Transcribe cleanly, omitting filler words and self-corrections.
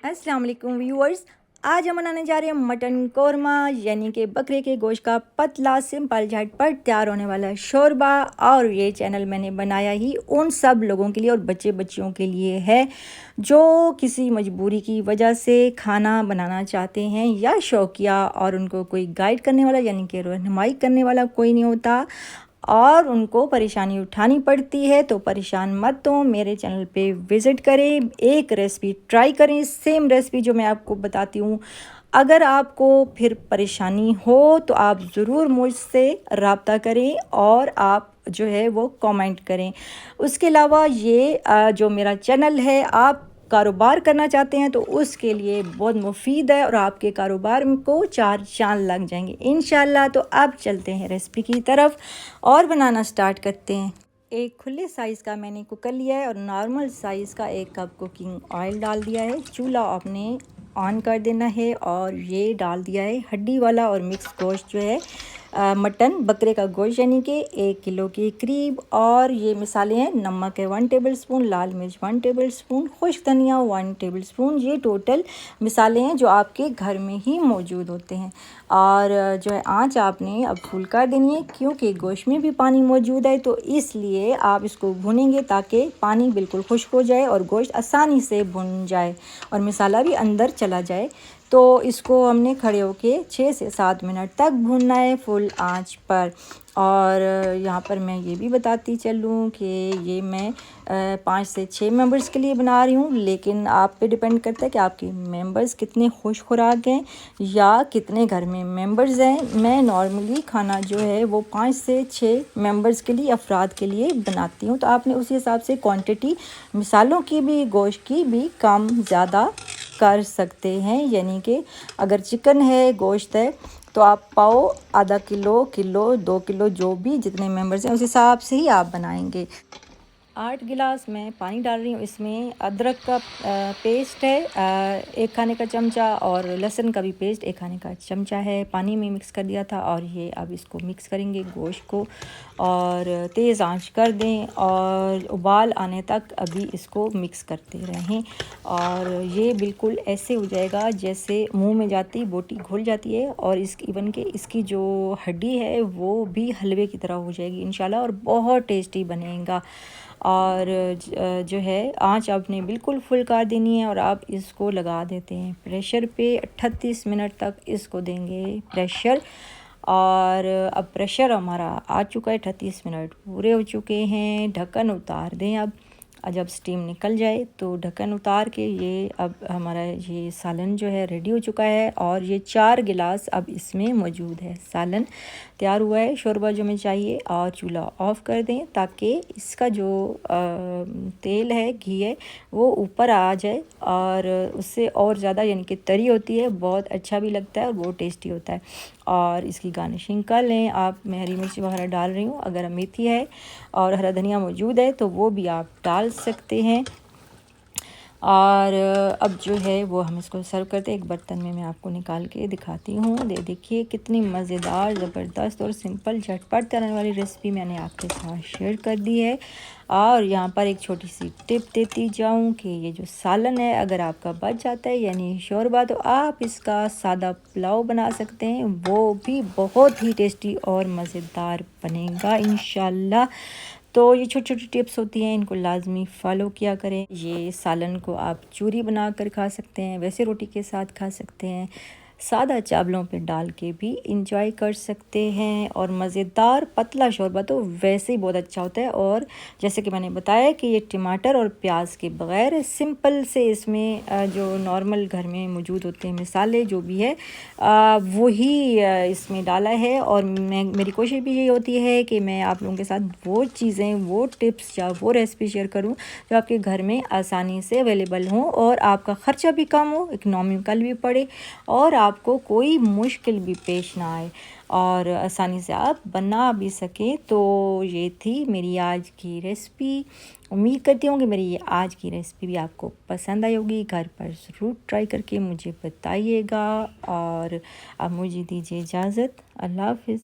अस्सलाम वालेकुम व्यूअर्स। आज हम बनाने जा रहे हैं मटन कौरमा, यानी कि बकरे के गोश्त का पतला सिंपल झटपट तैयार होने वाला शोरबा। और ये चैनल मैंने बनाया ही उन सब लोगों के लिए और बच्चे बच्चियों के लिए है जो किसी मजबूरी की वजह से खाना बनाना चाहते हैं या शौकिया, और उनको कोई गाइड करने वाला यानी कि रहनुमाई करने वाला कोई नहीं होता और उनको परेशानी उठानी पड़ती है। तो परेशान मत हो, मेरे चैनल पे विज़िट करें, एक रेसिपी ट्राई करें, सेम रेसिपी जो मैं आपको बताती हूँ। अगर आपको फिर परेशानी हो तो आप ज़रूर मुझसे रब्ता करें और आप जो है वो कमेंट करें। उसके अलावा ये जो मेरा चैनल है, आप कारोबार करना चाहते हैं तो उसके लिए बहुत मुफीद है और आपके कारोबार को चार चांद लग जाएंगे इंशाल्लाह। तो अब चलते हैं रेसिपी की तरफ और बनाना स्टार्ट करते हैं। एक खुले साइज़ का मैंने कुकर लिया है और नॉर्मल साइज़ का 1 कप कुकिंग ऑयल डाल दिया है। चूल्हा आपने ऑन कर देना है और ये डाल दिया है हड्डी वाला और मिक्स गोश्त जो है मटन बकरे का गोश्त, यानी कि 1 किलो के करीब। और ये मिसाले हैं, नमक है 1 टेबलस्पून, लाल मिर्च 1 टेबलस्पून, खुश्क धनिया 1 टेबलस्पून। ये टोटल मिसाले हैं जो आपके घर में ही मौजूद होते हैं। और जो है आंच आपने अब फुल कर देनी है, क्योंकि गोश्त में भी पानी मौजूद है, तो इसलिए आप इसको भुनेंगे ताकि पानी बिल्कुल खुश्क हो जाए और गोश्त आसानी से भुन जाए और मसाला भी अंदर चला जाए। तो इसको हमने खड़े होके 6 से 7 मिनट तक भूनना है फुल आंच पर। और यहाँ पर मैं ये भी बताती चलूँ कि ये मैं 5 से 6 मेंबर्स के लिए बना रही हूँ, लेकिन आप पे डिपेंड करता है कि आपके मेंबर्स कितने खुश खुराक हैं या कितने घर में मेंबर्स हैं। मैं नॉर्मली खाना जो है वो 5 से 6 मेंबर्स के लिए, अफराद के लिए बनाती हूँ। तो आपने उसी हिसाब से क्वांटिटी मिसालों की भी, गोश्त की भी कम ज़्यादा कर सकते हैं। यानी कि अगर चिकन है, गोश्त है, तो आप पाओ आधा किलो, किलो, 2 किलो, जो भी जितने मेंबर्स हैं उस हिसाब से ही आप बनाएंगे। 8 गिलास मैं पानी डाल रही हूँ। इसमें अदरक का पेस्ट है 1 खाने का चमचा और लहसुन का भी पेस्ट 1 खाने का चमचा है, पानी में मिक्स कर दिया था। और ये अब इसको मिक्स करेंगे गोश्त को और तेज़ आंच कर दें और उबाल आने तक अभी इसको मिक्स करते रहें। और ये बिल्कुल ऐसे हो जाएगा जैसे मुंह में जाती बोटी घुल जाती है, और इवन के इसकी जो हड्डी है वो भी हलवे की तरह हो जाएगी इंशाल्लाह, और बहुत टेस्टी बनेगा। और जो है आंच आपने बिल्कुल फुल कर देनी है और आप इसको लगा देते हैं प्रेशर पे। 38 मिनट तक इसको देंगे प्रेशर। और अब प्रेशर हमारा आ चुका है, 38 मिनट पूरे हो चुके हैं। ढक्कन उतार दें अब। जब स्टीम निकल जाए तो ढक्कन उतार के ये अब हमारा ये सालन जो है रेडी हो चुका है। और ये 4 गिलास अब इसमें मौजूद है। सालन तैयार हुआ है, शोरबा जो हमें चाहिए। और चूल्हा ऑफ़ कर दें ताकि इसका जो तेल है, घी है, वो ऊपर आ जाए और उससे और ज़्यादा यानी कि तरी होती है, बहुत अच्छा भी लगता है और बहुत टेस्टी होता है। और इसकी गार्निशिंग कर लें आप। मैं हरी मिर्च वगैरह डाल रही हूँ, अगर मेथी है और हरा धनिया मौजूद है तो वो भी आप डाल सकते हैं। और अब जो है वो हम इसको सर्व करते हैं। एक बर्तन में मैं आपको निकाल के दिखाती हूँ। देखिए कितनी मज़ेदार, ज़बरदस्त और सिंपल झटपट तैयार वाली रेसिपी मैंने आपके साथ शेयर कर दी है। और यहाँ पर एक छोटी सी टिप देती जाऊँ कि ये जो सालन है अगर आपका बच जाता है यानी शोरबा, तो आप इसका सादा पुलाव बना सकते हैं, वो भी बहुत ही टेस्टी और मज़ेदार बनेगा इंशाल्लाह। तो ये छोटी छोटी टिप्स होती हैं, इनको लाजमी फ़ॉलो किया करें। ये सालन को आप चूरी बना कर खा सकते हैं, वैसे रोटी के साथ खा सकते हैं, सादा चावलों पे डाल के भी इंजॉय कर सकते हैं। और मज़ेदार पतला शोरबा तो वैसे ही बहुत अच्छा होता है। और जैसे कि मैंने बताया कि ये टमाटर और प्याज के बग़ैर सिंपल से इसमें जो नॉर्मल घर में मौजूद होते हैं मिसाले जो भी है वही इसमें डाला है। और मेरी कोशिश भी यही होती है कि मैं आप लोगों के साथ वो चीज़ें, वो टिप्स या वो रेसिपी शेयर करूं जो आपके घर में आसानी से अवेलेबल हों और आपका ख़र्चा भी कम हो, इकनॉमिकल भी पड़े और आपको कोई मुश्किल भी पेश ना आए और आसानी से आप बना भी सकें। तो ये थी मेरी आज की रेसिपी। उम्मीद करती हूँ कि मेरी ये आज की रेसिपी भी आपको पसंद आई होगी। घर पर ज़रूर ट्राई करके मुझे बताइएगा। और अब मुझे दीजिए इजाज़त। अल्लाह हाफ़िज़।